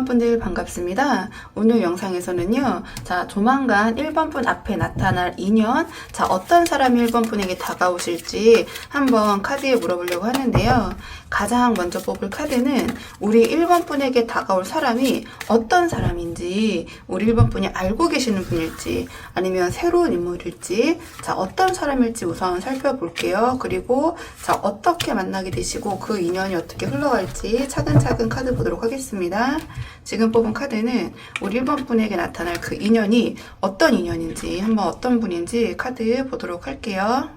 분들 반갑습니다. 오늘 영상에서는요, 조만간 1번 분 앞에 나타날 인연, 어떤 사람이 1번 분에게 다가오실지 한번 카드에 물어보려고 하는데요. 가장 먼저 뽑을 카드는 우리 1번 분에게 다가올 사람이 어떤 사람인지, 우리 1번 분이 알고 계시는 분일지, 아니면 새로운 인물일지, 어떤 사람일지 우선 살펴볼게요. 그리고 어떻게 만나게 되시고 그 인연이 어떻게 흘러갈지 차근차근 카드 보도록 하겠습니다. 지금 뽑은 카드는 우리 1번 분에게 나타날 그 인연이 어떤 인연인지, 한번 어떤 분인지 카드 보도록 할게요.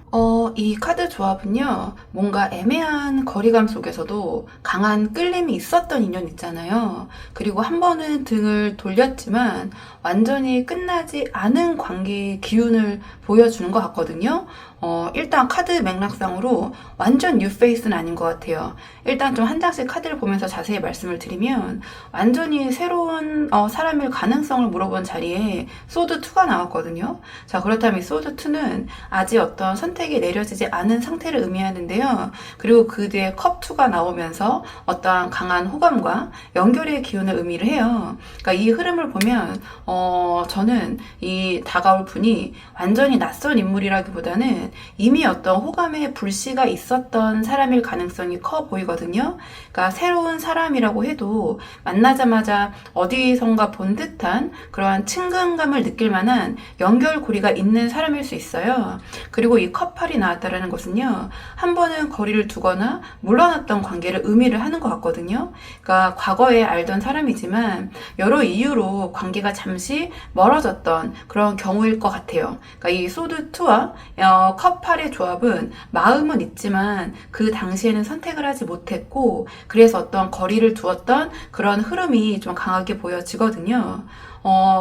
이 카드 조합은요, 뭔가 애매한 거리감 속에서도 강한 끌림이 있었던 인연 있잖아요. 그리고 한 번은 등을 돌렸지만 완전히 끝나지 않은 관계의 기운을 보여주는 것 같거든요. 일단 카드 맥락상으로 완전 뉴페이스는 아닌 것 같아요. 일단 좀 한 장씩 카드를 보면서 자세히 말씀을 드리면, 완전히 새로운 사람일 가능성을 물어본 자리에 소드2가 나왔거든요. 그렇다면 이 소드2는 아직 어떤 선택이 내려지지 않은 상태를 의미하는데요. 그리고 그 뒤에 컵2가 나오면서 어떠한 강한 호감과 연결의 기운을 의미를 해요. 그러니까 이 흐름을 보면 저는 이 다가올 분이 완전히 낯선 인물이라기보다는 이미 어떤 호감의 불씨가 있었던 사람일 가능성이 커 보이거든요. 그러니까 새로운 사람이라고 해도 만나자마자 어디선가 본 듯한 그러한 친근감을 느낄 만한 연결고리가 있는 사람일 수 있어요. 그리고 이 컵8이 나왔다는 것은요, 한 번은 거리를 두거나 물러났던 관계를 의미를 하는 것 같거든요. 그러니까 과거에 알던 사람이지만 여러 이유로 관계가 잠시 멀어졌던 그런 경우일 것 같아요. 그러니까 이 소드2와 컵8의 조합은 마음은 있지만 그 당시에는 선택을 하지 못했고, 그래서 어떤 거리를 두었던 그런 흐름이 좀 강하게 보여지거든요.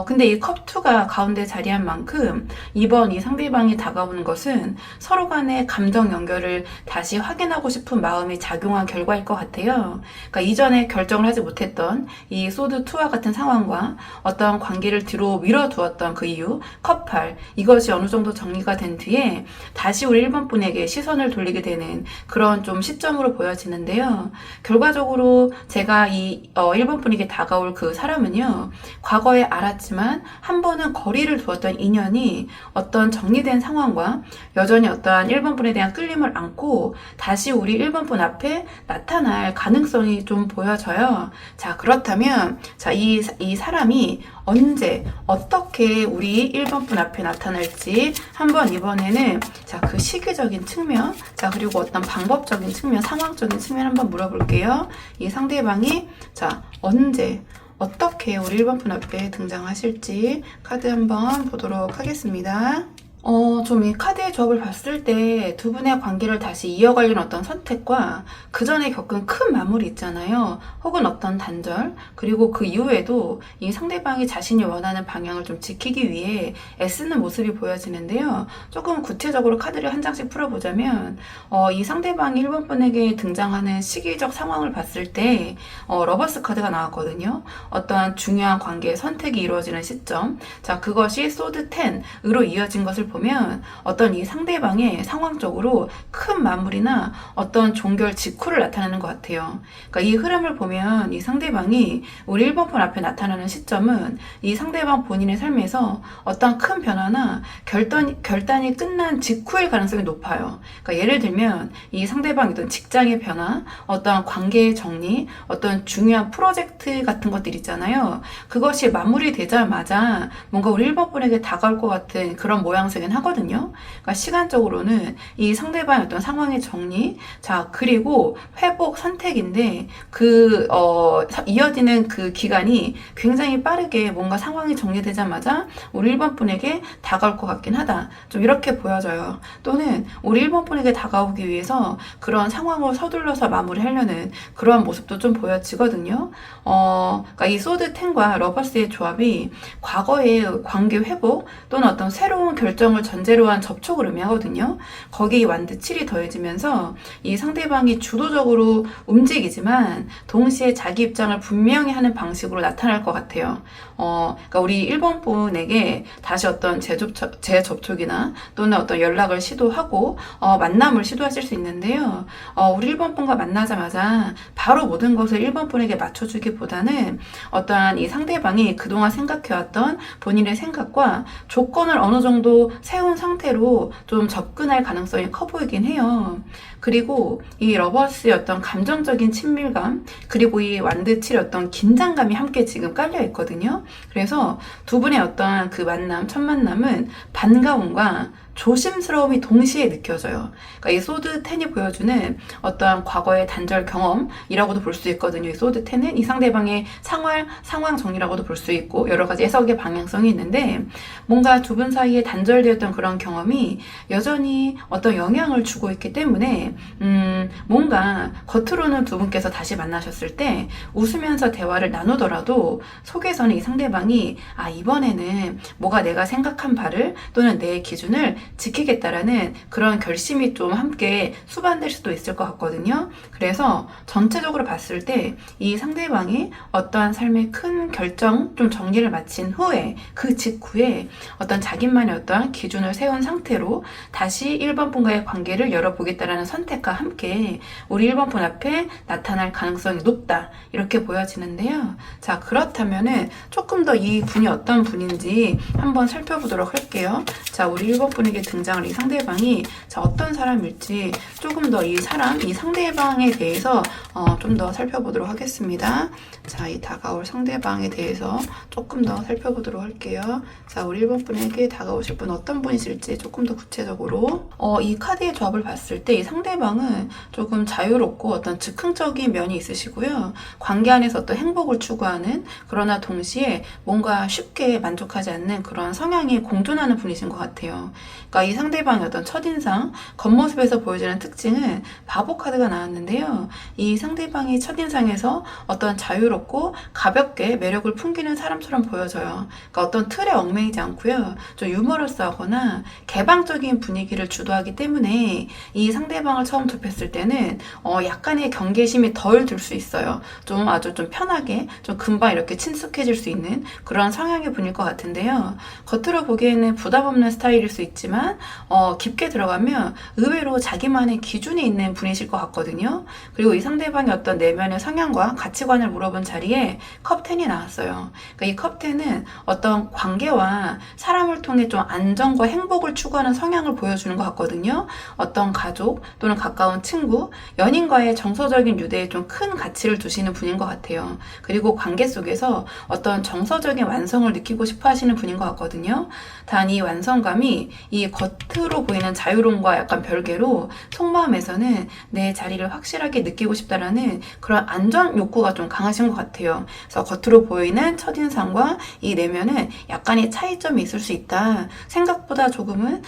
근데 이 컵2가 가운데 자리한 만큼 이번 이 상대방이 다가오는 것은 서로 간의 감정 연결을 다시 확인하고 싶은 마음이 작용한 결과일 것 같아요. 그러니까 이전에 결정을 하지 못했던 이 소드2와 같은 상황과 어떤 관계를 뒤로 밀어두었던 그 이유, 컵8, 이것이 어느 정도 정리가 된 뒤에 다시 우리 1번 분에게 시선을 돌리게 되는 그런 좀 시점으로 보여지는데요. 결과적으로 제가 이 1번 분에게 다가올 그 사람은요, 과거에 알았지만 한 번은 거리를 두었던 인연이 어떤 정리된 상황과 여전히 어떠한 1번 분에 대한 끌림을 안고 다시 우리 1번 분 앞에 나타날 가능성이 좀 보여져요. 그렇다면 이 사람이 언제 어떻게 우리 1번 분 앞에 나타날지 한번 이번에는 그 시기적인 측면, 그리고 어떤 방법적인 측면, 상황적인 측면 한번 물어볼게요. 이 상대방이 언제 어떻게 우리 1번 분 앞에 등장하실지 카드 한번 보도록 하겠습니다. 좀 이 카드의 조합을 봤을 때 두 분의 관계를 다시 이어가려는 어떤 선택과 그 전에 겪은 큰 마무리 있잖아요. 혹은 어떤 단절, 그리고 그 이후에도 이 상대방이 자신이 원하는 방향을 좀 지키기 위해 애쓰는 모습이 보여지는데요. 조금 구체적으로 카드를 한 장씩 풀어보자면, 이 상대방이 1번 분에게 등장하는 시기적 상황을 봤을 때 러버스 카드가 나왔거든요. 어떠한 중요한 관계의 선택이 이루어지는 시점, 그것이 소드 10으로 이어진 것을 보면 어떤 이 상대방의 상황적으로 큰 마무리나 어떤 종결 직후를 나타내는 것 같아요. 그러니까 이 흐름을 보면 이 상대방이 우리 1번 분 앞에 나타나는 시점은 이 상대방 본인의 삶에서 어떤 큰 변화나 결단이 끝난 직후일 가능성이 높아요. 그러니까 예를 들면 이 상대방이든 직장의 변화, 어떤 관계의 정리, 어떤 중요한 프로젝트 같은 것들 있잖아요. 그것이 마무리되자마자 뭔가 우리 1번 분에게 다가올 것 같은 그런 모양새긴 하거든요. 그러니까 시간적으로는 이 상대방의 어떤 상황의 정리, 그리고 회복 선택인데 이어지는 그 기간이 굉장히 빠르게 뭔가 상황이 정리되자마자 우리 1번 분에게 다가올 것 같긴 하다. 좀 이렇게 보여져요. 또는 우리 1번 분에게 다가오기 위해서 그런 상황을 서둘러서 마무리하려는 그러한 모습도 좀 보여지거든요. 그러니까 이 소드 10과 러버스의 조합이 과거의 관계 회복 또는 어떤 새로운 결정을 감정을 전제로 한 접촉을 의미하거든요. 거기에 이 완드 7이 더해지면서 이 상대방이 주도적으로 움직이지만 동시에 자기 입장을 분명히 하는 방식으로 나타날 것 같아요. 그러니까 우리 1번 분에게 다시 어떤 재접촉이나 또는 어떤 연락을 시도하고 만남을 시도하실 수 있는데요. 우리 1번 분과 만나자마자 바로 모든 것을 1번 분에게 맞춰주기보다는 어떠한 이 상대방이 그동안 생각해왔던 본인의 생각과 조건을 어느 정도 세운 상태로 좀 접근할 가능성이 커 보이긴 해요. 그리고 이 러버스의 어떤 감정적인 친밀감, 그리고 이 완드 7의 어떤 긴장감이 함께 지금 깔려 있거든요. 그래서 두 분의 어떤 그 만남, 첫 만남은 반가움과 조심스러움이 동시에 느껴져요. 그러니까 이 소드 10이 보여주는 어떠한 과거의 단절 경험이라고도 볼 수 있거든요. 이 소드 10은 이 상대방의 상황 정리라고도 볼 수 있고 여러 가지 해석의 방향성이 있는데 뭔가 두 분 사이에 단절되었던 그런 경험이 여전히 어떤 영향을 주고 있기 때문에 뭔가 겉으로는 두 분께서 다시 만나셨을 때 웃으면서 대화를 나누더라도 속에서는 이 상대방이 이번에는 뭐가 내가 생각한 바를 또는 내 기준을 지키겠다라는 그런 결심이 좀 함께 수반될 수도 있을 것 같거든요. 그래서 전체적으로 봤을 때 이 상대방이 어떠한 삶의 큰 결정, 좀 정리를 마친 후에 그 직후에 어떤 자기만의 어떠한 기준을 세운 상태로 다시 1번 분과의 관계를 열어보겠다라는 선택과 함께 우리 1번 분 앞에 나타날 가능성이 높다 이렇게 보여지는데요. 자, 그렇다면은 조금 더 이 분이 어떤 분인지 한번 살펴보도록 할게요. 자, 우리 1번 분에게 등장할 이 상대방이 어떤 사람일지 조금 더 이 상대방에 대해서 좀 더 살펴보도록 하겠습니다. 자, 이 다가올 상대방에 대해서 조금 더 살펴보도록 할게요. 자, 우리 1번 분에게 다가오실 분 어떤 분이실지 조금 더 구체적으로 이 카드의 조합을 봤을 때 이 상대방은 조금 자유롭고 어떤 즉흥적인 면이 있으시고요. 관계 안에서 어떤 행복을 추구하는, 그러나 동시에 뭔가 쉽게 만족하지 않는 그런 성향이 공존하는 분이신 것 같아요. 그러니까 이 상대방의 어떤 첫인상, 겉모습에서 보여지는 특징은 바보 카드가 나왔는데요. 이 상대방이 첫인상에서 어떤 자유롭고 가볍게 매력을 풍기는 사람처럼 보여져요. 그러니까 어떤 틀에 얽매이지 않고요. 좀 유머러스하거나 개방적인 분위기를 주도하기 때문에 이 상대방을 처음 접했을 때는 약간의 경계심이 덜 들 수 있어요. 좀 아주 좀 편하게, 좀 금방 이렇게 친숙해질 수 있는 그런 성향의 분일 것 같은데요. 겉으로 보기에는 부담 없는 스타일일 수 있지만 깊게 들어가면 의외로 자기만의 기준이 있는 분이실 것 같거든요. 그리고 이 상대방의 어떤 내면의 성향과 가치관을 물어본 자리에 컵 10이 나왔어요. 그러니까 이 컵 10은 어떤 관계와 사람을 통해 좀 안정과 행복을 추구하는 성향을 보여주는 것 같거든요. 어떤 가족 또는 가까운 친구, 연인과의 정서적인 유대에 좀 큰 가치를 두시는 분인 것 같아요. 그리고 관계 속에서 어떤 정서적인 완성을 느끼고 싶어 하시는 분인 것 같거든요. 단 이 완성감이 이 겉으로 보이는 자유로움과 약간 별개로 속마음에서는 내 자리를 확실하게 느끼고 싶다라는 그런 안전 욕구가 좀 강하신 것 같아요. 그래서 겉으로 보이는 첫인상과 이 내면은 약간의 차이점이 있을 수 있다. 생각보다 조금은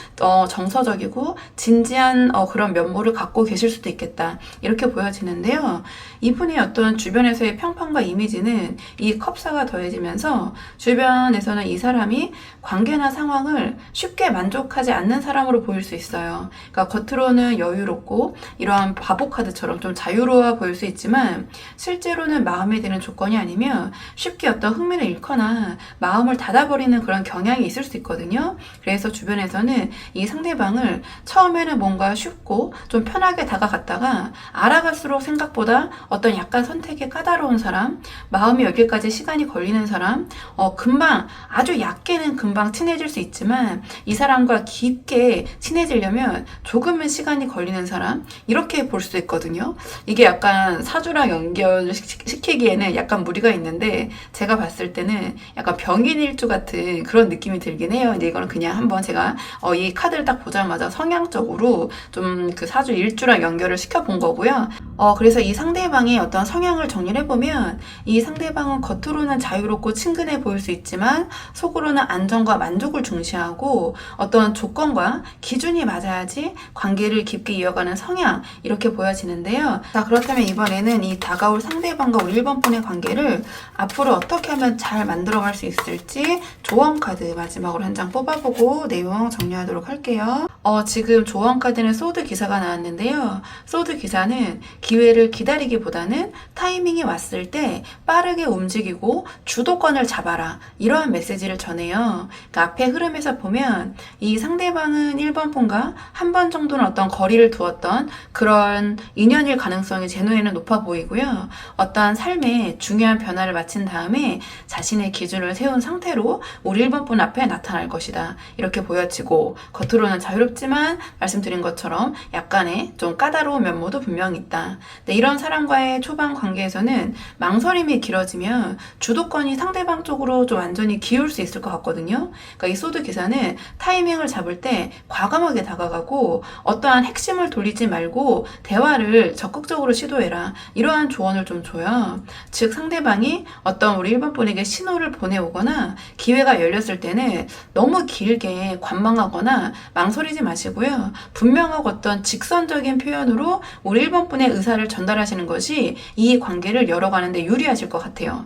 정서적이고 진지한 그런 면모를 갖고 계실 수도 있겠다. 이렇게 보여지는데요. 이분의 어떤 주변에서의 평판과 이미지는 이 컵사가 더해지면서 주변에서는 이 사람이 관계나 상황을 쉽게 만족하지 않는 사람으로 보일 수 있어요. 그러니까 겉으로는 여유롭고 이러한 바보 카드처럼 좀 자유로워 보일 수 있지만 실제로는 마음에 드는 조건이 아니면 쉽게 어떤 흥미를 잃거나 마음을 닫아버리는 그런 경향이 있을 수 있거든요. 그래서 주변에서는 이 상대방을 처음에는 뭔가 쉽고 좀 편하게 다가갔다가 알아갈수록 생각보다 어떤 약간 선택이 까다로운 사람, 마음이 여기까지 시간이 걸리는 사람, 금방 아주 얕게는 금방 친해질 수 있지만 이 사람과 깊게 친해지려면 조금은 시간이 걸리는 사람, 이렇게 볼 수 있거든요. 이게 약간 사주랑 연결시키기에는 약간 무리가 있는데 제가 봤을 때는 약간 병인일주 같은 그런 느낌이 들긴 해요. 근데 이거는 그냥 한번 제가 이 카드를 딱 보자마자 성향적으로 좀 그 사주 일주랑 연결을 시켜본 거고요. 그래서 이 상대방의 어떤 성향을 정리를 해보면 이 상대방은 겉으로는 자유롭고 친근해 보일 수 있지만 속으로는 안정과 만족을 중시하고 어떤 조건과 기준이 맞아야지 관계를 깊게 이어가는 성향 이렇게 보여지는데요. 자, 그렇다면 이번에는 이 다가올 상대방과 우리 1번 분의 관계를 앞으로 어떻게 하면 잘 만들어갈 수 있을지 조언 카드 마지막으로 한 장 뽑아보고 내용 정리하도록 할게요. 지금 조언 카드는 소드 기사가 나왔는데요. 소드 기사는 기회를 기다리기보다는 타이밍이 왔을 때 빠르게 움직이고 주도권을 잡아라 이러한 메시지를 전해요. 그러니까 앞에 흐름에서 보면 이 상대방은 1번 분과 한 번 정도는 어떤 거리를 두었던 그런 인연일 가능성이 제 눈에는 높아 보이고요. 어떠한 삶의 중요한 변화를 마친 다음에 자신의 기준을 세운 상태로 우리 1번 분 앞에 나타날 것이다 이렇게 보여지고, 겉으로는 자유롭지만 말씀드린 것처럼 약간의 좀 까다로운 면모도 분명히 있다. 근데 이런 사람과의 초반 관계에서는 망설임이 길어지면 주도권이 상대방 쪽으로 좀 완전히 기울 수 있을 것 같거든요. 그러니까 이 소드 기사는 타이밍을 잡을 때 과감하게 다가가고 어떠한 핵심을 돌리지 말고 대화를 적극적으로 시도해라 이러한 조언을 좀 줘요. 즉 상대방이 어떤 우리 1번 분에게 신호를 보내오거나 기회가 열렸을 때는 너무 길게 관망하거나 망설이지 마시고요. 분명하고 어떤 직선적인 표현으로 우리 1번 분의 의사를 전달하시는 것이 이 관계를 열어가는데 유리하실 것 같아요.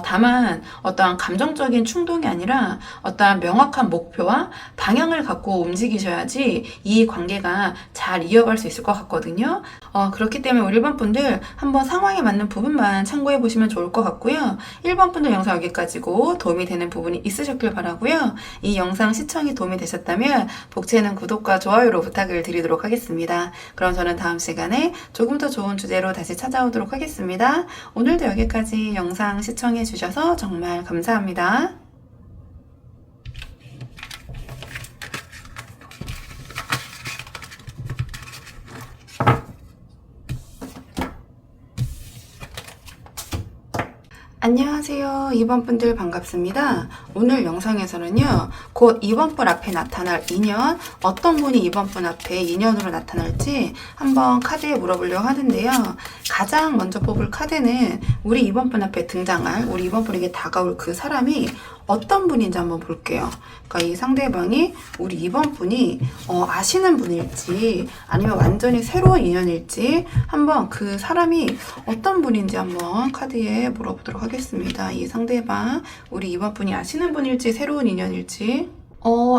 다만 어떠한 감정적인 충동이 아니라 어떠한 명확한 목표와 방향을 갖고 움직이셔야지 이 관계가 잘 이어갈 수 있을 것 같거든요. 그렇기 때문에 우리 1번 분들 한번 상황에 맞는 부분만 참고해 보시면 좋을 것 같고요. 1번 분들 영상 여기까지고 도움이 되는 부분이 있으셨길 바라고요. 이 영상 시청이 도움이 되셨다면 복채는 구독과 좋아요로 부탁을 드리도록 하겠습니다. 그럼 저는 다음 시간에 조금 더 좋은 주제로 다시 찾아오도록 하겠습니다. 오늘도 여기까지 영상 시청해 주셔서 정말 감사합니다. 안녕하세요. 2번 분들 반갑습니다. 오늘 영상에서는요, 곧 2번 분 앞에 나타날 인연, 어떤 분이 2번 분 앞에 인연으로 나타날지 한번 카드에 물어보려고 하는데요. 가장 먼저 뽑을 카드는 우리 2번 분 앞에 등장할, 우리 2번 분에게 다가올 그 사람이 어떤 분인지 한번 볼게요. 그러니까 이 상대방이 우리 2번 분이 아시는 분일지 아니면 완전히 새로운 인연일지 한번 그 사람이 어떤 분인지 한번 카드에 물어보도록 하겠습니다. 이 상대방 우리 2번 분이 아시는 분일지 새로운 인연일지.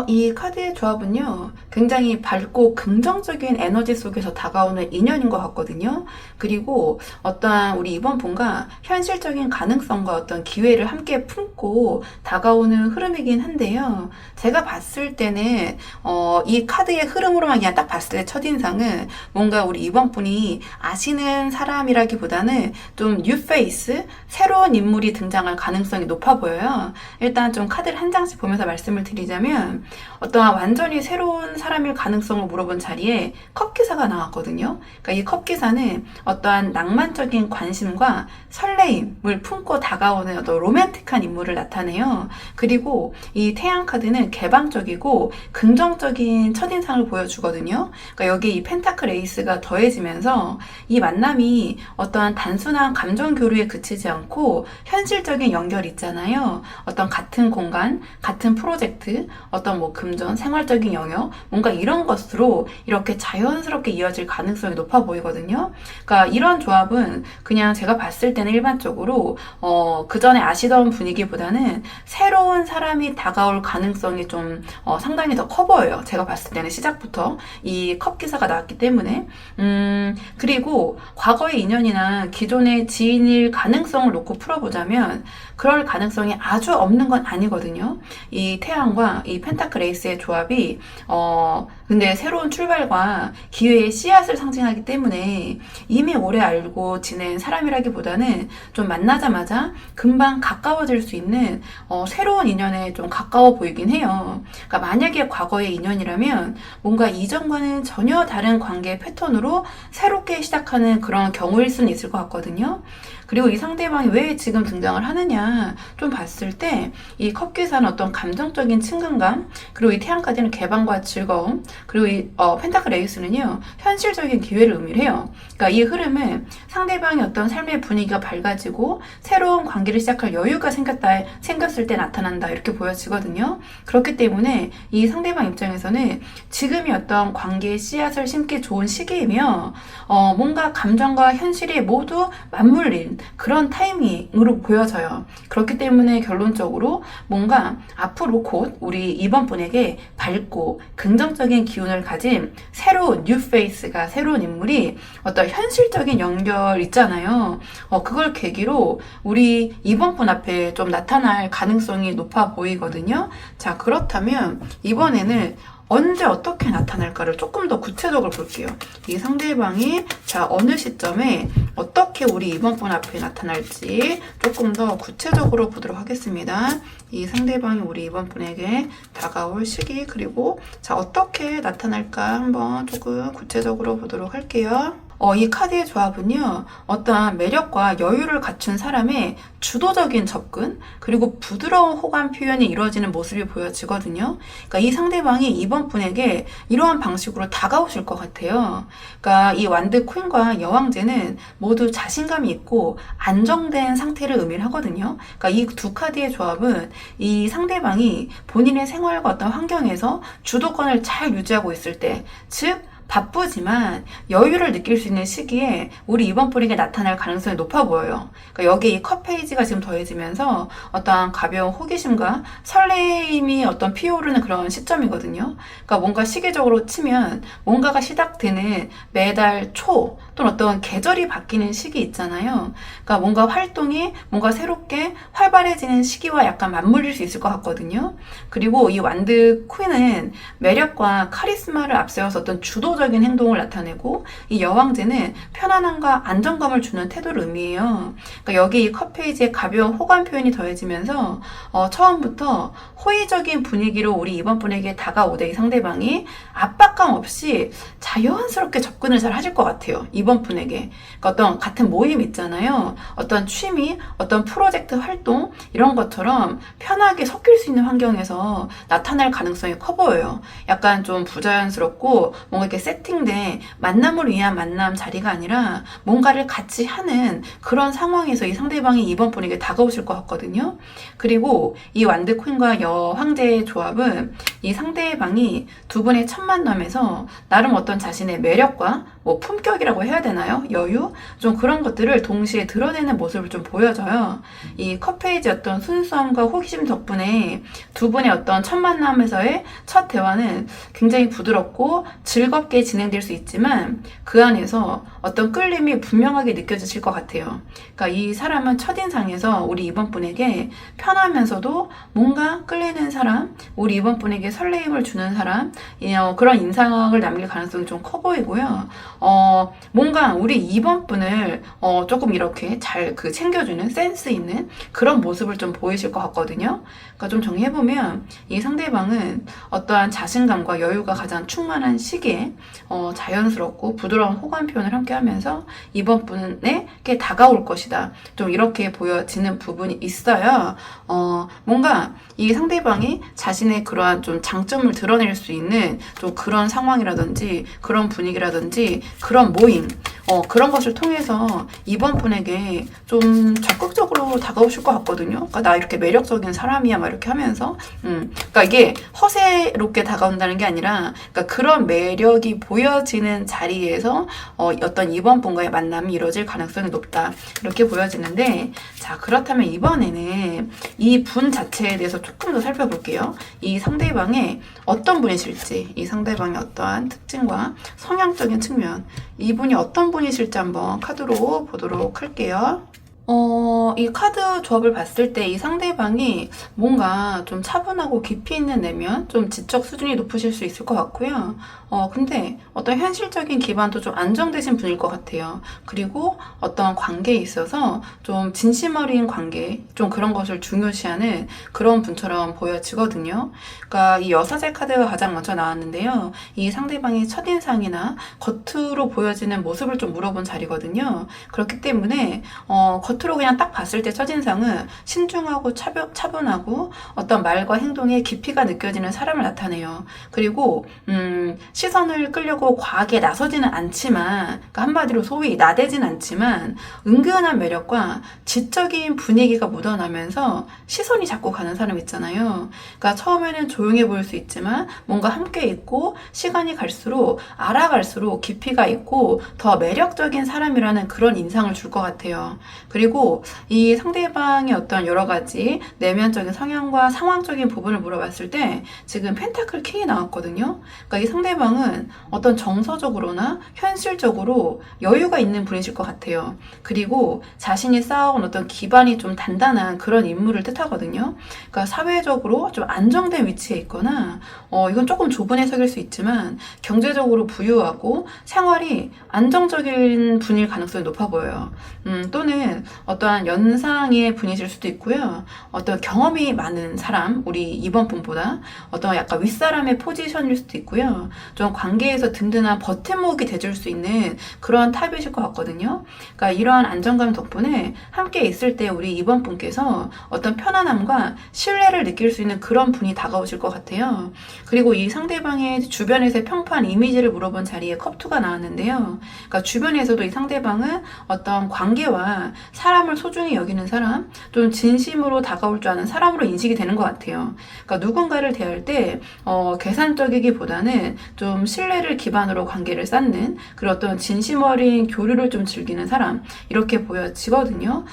이 카드의 조합은요, 굉장히 밝고 긍정적인 에너지 속에서 다가오는 인연인 것 같거든요. 그리고 어떠한 우리 이번 분과 현실적인 가능성과 어떤 기회를 함께 품고 다가오는 흐름이긴 한데요. 제가 봤을 때는, 이 카드의 흐름으로만 그냥 딱 봤을 때 첫인상은 뭔가 우리 이번 분이 아시는 사람이라기보다는 좀 뉴페이스, 새로운 인물이 등장할 가능성이 높아 보여요. 일단 좀 카드를 한 장씩 보면서 말씀을 드리자면, 어떠한 완전히 새로운 사람일 가능성을 물어본 자리에 컵 기사가 나왔거든요. 그러니까 이 컵 기사는 어떠한 낭만적인 관심과 설레임을 품고 다가오는 어떤 로맨틱한 인물을 나타내요. 그리고 이 태양 카드는 개방적이고 긍정적인 첫인상을 보여주거든요. 그러니까 여기 이 펜타클 에이스가 더해지면서 이 만남이 어떠한 단순한 감정 교류에 그치지 않고 현실적인 연결이 있잖아요. 어떤 같은 공간, 같은 프로젝트, 어떤 뭐 금전, 생활적인 영역, 뭔가 이런 것으로 이렇게 자연스럽게 이어질 가능성이 높아 보이거든요. 그러니까 이런 조합은 그냥 제가 봤을 때는 일반적으로 그 전에 아시던 분위기보다는 새로운 사람이 다가올 가능성이 좀 상당히 더 커 보여요. 제가 봤을 때는 시작부터 이 컵 기사가 나왔기 때문에. 그리고 과거의 인연이나 기존의 지인일 가능성을 놓고 풀어보자면 그럴 가능성이 아주 없는 건 아니거든요. 이 태양과 이 펜타클 에이스의 조합이 근데 새로운 출발과 기회의 씨앗을 상징하기 때문에 이미 오래 알고 지낸 사람이라기보다는 좀 만나자마자 금방 가까워질 수 있는 새로운 인연에 좀 가까워 보이긴 해요. 그러니까 만약에 과거의 인연이라면 뭔가 이전과는 전혀 다른 관계 패턴으로 새롭게 시작하는 그런 경우일 수는 있을 것 같거든요. 그리고 이 상대방이 왜 지금 등장을 하느냐 좀 봤을 때 이 컵기사는 어떤 감정적인 친근감, 자신감, 그리고 이 태양 카드는 개방과 즐거움, 그리고 이 펜타클 에이스는요, 현실적인 기회를 의미해요. 그러니까 이 흐름은 상대방의 어떤 삶의 분위기가 밝아지고 새로운 관계를 시작할 여유가 생겼을 때 나타난다, 이렇게 보여지거든요. 그렇기 때문에 이 상대방 입장에서는 지금이 어떤 관계의 씨앗을 심기 좋은 시기이며 뭔가 감정과 현실이 모두 맞물린 그런 타이밍으로 보여져요. 그렇기 때문에 결론적으로 뭔가 앞으로 곧 우리 이번 분에게 밝고 긍정적인 기운을 가진 새로운 뉴 페이스가, 새로운 인물이 어떤 현실적인 연결 있잖아요. 그걸 계기로 우리 이번 분 앞에 좀 나타날 가능성이 높아 보이거든요. 자, 그렇다면 이번에는 언제 어떻게 나타날까를 조금 더 구체적으로 볼게요. 이 상대방이 어느 시점에 어떻게 우리 이번 분 앞에 나타날지 조금 더 구체적으로 보도록 하겠습니다. 이 상대방이 우리 이번 분에게 다가올 시기, 그리고 어떻게 나타날까 한번 조금 구체적으로 보도록 할게요. 이 카드의 조합은요, 어떠한 매력과 여유를 갖춘 사람의 주도적인 접근, 그리고 부드러운 호감 표현이 이루어지는 모습이 보여지거든요. 그러니까 이 상대방이 이번 분에게 이러한 방식으로 다가오실 것 같아요. 그러니까 이 완드 퀸과 여왕제는 모두 자신감이 있고 안정된 상태를 의미하거든요. 그러니까 이 두 카드의 조합은 이 상대방이 본인의 생활과 어떤 환경에서 주도권을 잘 유지하고 있을 때, 즉 바쁘지만 여유를 느낄 수 있는 시기에 우리 이번 분에게 나타날 가능성이 높아 보여요. 그러니까 여기 이 컵 페이지가 지금 더해지면서 어떠한 가벼운 호기심과 설레임이 어떤 피어오르는 그런 시점이거든요. 그러니까 뭔가 시기적으로 치면 뭔가가 시작되는 매달 초 또는 어떤 계절이 바뀌는 시기 있잖아요. 그러니까 뭔가 활동이 뭔가 새롭게 활발해지는 시기와 약간 맞물릴 수 있을 것 같거든요. 그리고 이 완드 퀸은 매력과 카리스마를 앞세워서 어떤 주도적인 행동을 나타내고, 이 여왕제는 편안함과 안정감을 주는 태도를 의미해요. 그러니까 여기 이 컵 페이지에 가벼운 호감 표현이 더해지면서 처음부터 호의적인 분위기로 우리 이번 분에게 다가오되 이 상대방이 압박감 없이 자연스럽게 접근을 잘 하실 것 같아요. 이번 분에게. 그러니까 어떤 같은 모임 있잖아요. 어떤 취미, 어떤 프로젝트 활동 이런 것처럼 편하게 섞일 수 있는 환경에서 나타날 가능성이 커 보여요. 약간 좀 부자연스럽고 뭔가 이렇게 세팅된 만남을 위한 만남 자리가 아니라 뭔가를 같이 하는 그런 상황에서 이 상대방이 이번 분에게 다가오실 것 같거든요. 그리고 이 완드 퀸과 여황제의 조합은 이 상대방이 두 분의 첫 만남에서 나름 어떤 자신의 매력과 뭐 품격이라고 해야 되나요? 여유? 좀 그런 것들을 동시에 드러내는 모습을 좀 보여줘요. 이 컵 페이지 어떤 순수함과 호기심 덕분에 두 분의 어떤 첫 만남에서의 첫 대화는 굉장히 부드럽고 즐겁게 진행될 수 있지만 그 안에서 어떤 끌림이 분명하게 느껴지실 것 같아요. 그러니까 이 사람은 첫인상에서 우리 이번 분에게 편하면서도 뭔가 끌리는 사람, 우리 이번 분에게 설레임을 주는 사람, 그런 인상을 남길 가능성이 좀 커 보이고요. 뭔가 우리 이번 분을 조금 이렇게 잘 챙겨주는 센스 있는 그런 모습을 좀 보이실 것 같거든요. 그러니까 좀 정리해보면 이 상대방은 어떠한 자신감과 여유가 가장 충만한 시기에 자연스럽고 부드러운 호감 표현을 함께 하면서 이번 분에게 다가올 것이다. 좀 이렇게 보여지는 부분이 있어요. 뭔가 이 상대방이 자신의 그러한 좀 장점을 드러낼 수 있는 좀 그런 상황이라든지 그런 분위기라든지 그런 모임, 그런 것을 통해서 이번 분에게 좀 적극적으로 다가오실 것 같거든요. 그러니까 나 이렇게 매력적인 사람이야 막 이렇게 하면서 그러니까 이게 허세롭게 다가온다는 게 아니라 그러니까 그런 매력이 보여지는 자리에서 어떤 이번 분과의 만남이 이루어질 가능성이 높다 이렇게 보여지는데, 자, 그렇다면 이번에는 이 분 자체에 대해서 조금 더 살펴볼게요. 이 상대방의 어떤 분이실지, 이 상대방의 어떠한 특징과 성향적인 측면, 이분이 어떤 분이실지 한번 카드로 보도록 할게요. 이 카드 조합을 봤을 때 이 상대방이 뭔가 좀 차분하고 깊이 있는 내면, 좀 지적 수준이 높으실 수 있을 것 같고요. 근데 어떤 현실적인 기반도 좀 안정되신 분일 것 같아요. 그리고 어떤 관계에 있어서 좀 진심 어린 관계, 좀 그런 것을 중요시하는 그런 분처럼 보여지거든요. 그러니까 이 여사제 카드가 가장 먼저 나왔는데요. 이 상대방의 첫인상이나 겉으로 보여지는 모습을 좀 물어본 자리거든요. 그렇기 때문에 겉으로 그냥 딱 봤을 때 첫인상은 신중하고 차분하고 어떤 말과 행동에 깊이가 느껴지는 사람을 나타내요. 그리고 시선을 끌려고 과하게 나서지는 않지만, 그러니까 한마디로 소위 나대진 않지만 은근한 매력과 지적인 분위기가 묻어나면서 시선이 자꾸 가는 사람 있잖아요. 그러니까 처음에는 조용해 보일 수 있지만 뭔가 함께 있고 시간이 갈수록 알아갈수록 깊이가 있고 더 매력적인 사람이라는 그런 인상을 줄 것 같아요. 그리고 이 상대방의 어떤 여러 가지 내면적인 성향과 상황적인 부분을 물어봤을 때 지금 펜타클 킹이 나왔거든요. 그러니까 이 상대방은 어떤 정서적으로나 현실적으로 여유가 있는 분이실 것 같아요. 그리고 자신이 쌓아온 어떤 기반이 좀 단단한 그런 인물을 뜻하거든요. 그러니까 사회적으로 좀 안정된 위치에 있거나 이건 조금 좁은 해석일 수 있지만 경제적으로 부유하고 생활이 안정적인 분일 가능성이 높아 보여요. 또는 어떠한 연상의 분이실 수도 있고요. 어떤 경험이 많은 사람, 우리 2번 분보다 어떤 약간 윗사람의 포지션일 수도 있고요. 좀 관계에서 든든한 버팀목이 돼줄 수 있는 그런 타입이실 것 같거든요. 그러니까 이러한 안정감 덕분에 함께 있을 때 우리 2번 분께서 어떤 편안함과 신뢰를 느낄 수 있는 그런 분이 다가오실 것 같아요. 그리고 이 상대방의 주변에서의 평판 이미지를 물어본 자리에 컵2가 나왔는데요. 그러니까 주변에서도 이 상대방은 어떤 관계와 사람을 소중히 여기는 사람, 좀 진심으로 다가올 줄 아는 사람으로 인식이 되는 것 같아요. 그러니까 누군가를 대할 때 계산적이기보다는 좀 신뢰를 기반으로 관계를 쌓는 그런 어떤 진심 어린 교류를 좀 즐기는 사람, 이렇게 보여지거든요.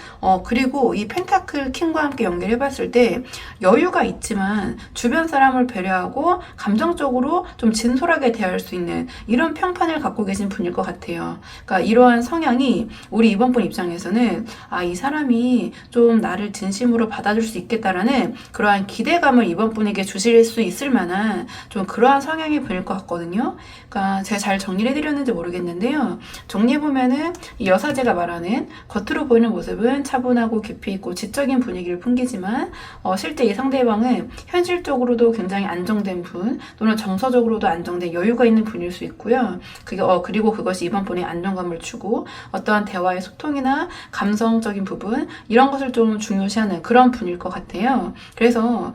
그리고 이 펜타클 킹과 함께 연결해봤을 때 여유가 있지만 주변 사람을 배려하고 감정적으로 좀 진솔하게 대할 수 있는 이런 평판을 갖고 계신 분일 것 같아요. 그러니까 이러한 성향이 우리 이번 분 입장에서는 이 사람이 좀 나를 진심으로 받아줄 수 있겠다라는 그러한 기대감을 이번 분에게 주실 수 있을 만한 좀 그러한 성향의 분일 것 같거든요. 그러니까 제가 잘 정리를 해드렸는지 모르겠는데요. 정리해보면은 이 여사제가 말하는 겉으로 보이는 모습은 차분하고 깊이 있고 지적인 분위기를 풍기지만 실제 이 상대방은 현실적으로도 굉장히 안정된 분 또는 정서적으로도 안정된 여유가 있는 분일 수 있고요. 그리고 그것이 이번 분에 안정감을 주고 어떠한 대화의 소통이나 감성적인 부분 이런 것을 좀 중요시하는 그런 분일 것 같아요. 그래서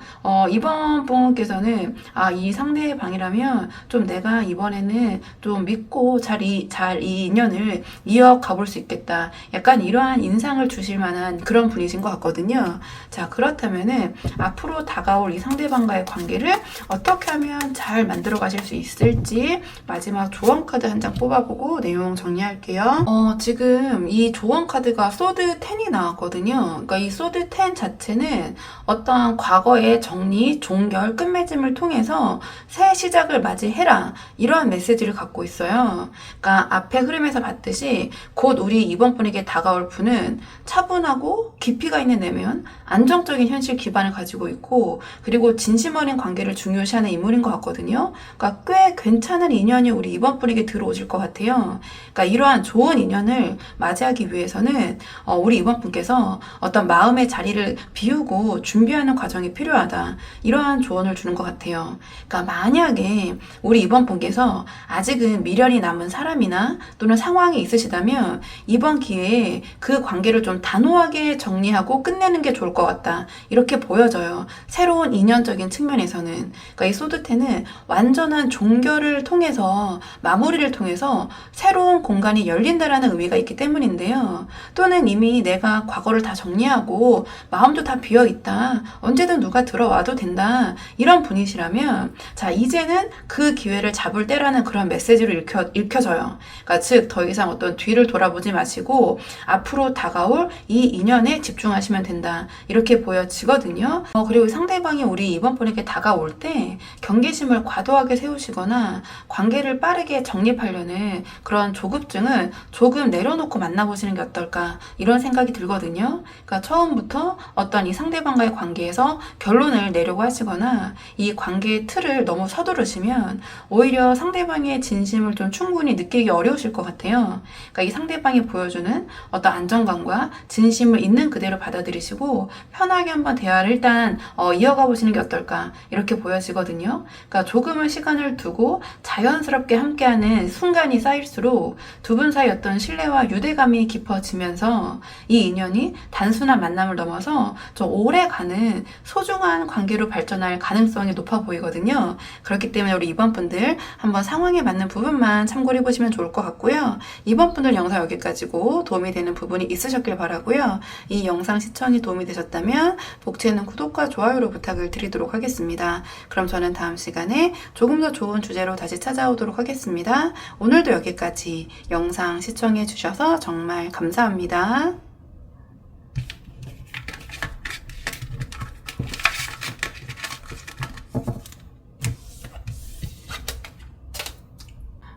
이번 분께서는 이 상대방이라면 좀 내가 이번에는 좀 믿고 잘 이 인연을 이어가 볼 수 있겠다. 약간 이러한 인상을 주실 만한 그런 분이신 것 같거든요. 자, 그렇다면은 앞으로 다가올 이 상대방과의 관계를 어떻게 하면 잘 만들어 가실 수 있을지 마지막 조언 카드 한 장 뽑아보고 내용 정리할게요. 지금 이 조언 카드가 소드 10이 나왔거든요. 그러니까 이 소드 10 자체는 어떠한 과거의 정리, 종결, 끝맺음을 통해서 새 시작을 맞이해라. 이러한 메시지를 갖고 있어요. 그러니까 앞에 흐름에서 봤듯이 곧 우리 이번 분에게 다가올 분은 차분하고 깊이가 있는 내면, 안정적인 현실 기반을 가지고 있고 그리고 진심 어린 관계를 중요시하는 인물인 것 같거든요. 그러니까 꽤 괜찮은 인연이 우리 이번 분에게 들어오실 것 같아요. 그러니까 이러한 좋은 인연을 맞이하기 위해서는 우리 이번 분께서 어떤 마음의 자리를 비우고 준비하는 과정이 필요하다. 이러한 조언을 주는 것 같아요. 그러니까 만약에 우리 이번 분께서 아직은 미련이 남은 사람이나 또는 상황이 있으시다면 이번 기회에 그 관계를 좀 단호하게 정리하고 끝내는 게 좋을 것 같다. 이렇게 보여져요. 새로운 인연적인 측면에서는. 그러니까 이 소드텐은 완전한 종결을 통해서 마무리를 통해서 새로운 공간이 열린다라는 의미가 있기 때문인데요. 또는 이미 내가 과거를 다 정리하고 마음도 다 비어있다. 언제든 누가 들어와도 된다. 이런 분이시라면 자, 이제는 그 기회를 잡을 때라는 그런 메시지를 읽혀져요. 그러니까 즉 더 이상 어떤 뒤를 돌아보지 마시고 앞으로 다가올 이 인연에 집중하시면 된다. 이렇게 보여지거든요. 그리고 상대방이 우리 이번 분에게 다가올 때 경계심을 과도하게 세우시거나 관계를 빠르게 정립하려는 그런 조급증은 조금 내려놓고 만나보시는 게 어떨까 이런 생각이 들거든요. 그러니까 처음부터 어떤 이 상대방과의 관계에서 결론을 내려고 하시거나 이 관계의 틀을 너무 서두르시면 오히려 상대방의 진심을 좀 충분히 느끼기 어려우실 것 같아요. 그러니까 이 상대방이 보여주는 어떤 안정감과 진심을 있는 그대로 받아들이시고 편하게 한번 대화를 일단 이어가 보시는 게 어떨까 이렇게 보여지거든요. 그러니까 조금의 시간을 두고 자연스럽게 함께하는 순간이 쌓일수록 두 분 사이 어떤 신뢰와 유대감이 깊어지면서 있어요. 이 인연이 단순한 만남을 넘어서 좀 오래가는 소중한 관계로 발전할 가능성이 높아 보이거든요. 그렇기 때문에 우리 2번 분들 한번 상황에 맞는 부분만 참고를 해보시면 좋을 것 같고요. 2번 분들 영상 여기까지고 도움이 되는 부분이 있으셨길 바라고요. 이 영상 시청이 도움이 되셨다면 복채는 구독과 좋아요로 부탁을 드리도록 하겠습니다. 그럼 저는 다음 시간에 조금 더 좋은 주제로 다시 찾아오도록 하겠습니다. 오늘도 여기까지 영상 시청해 주셔서 정말 감사합니다.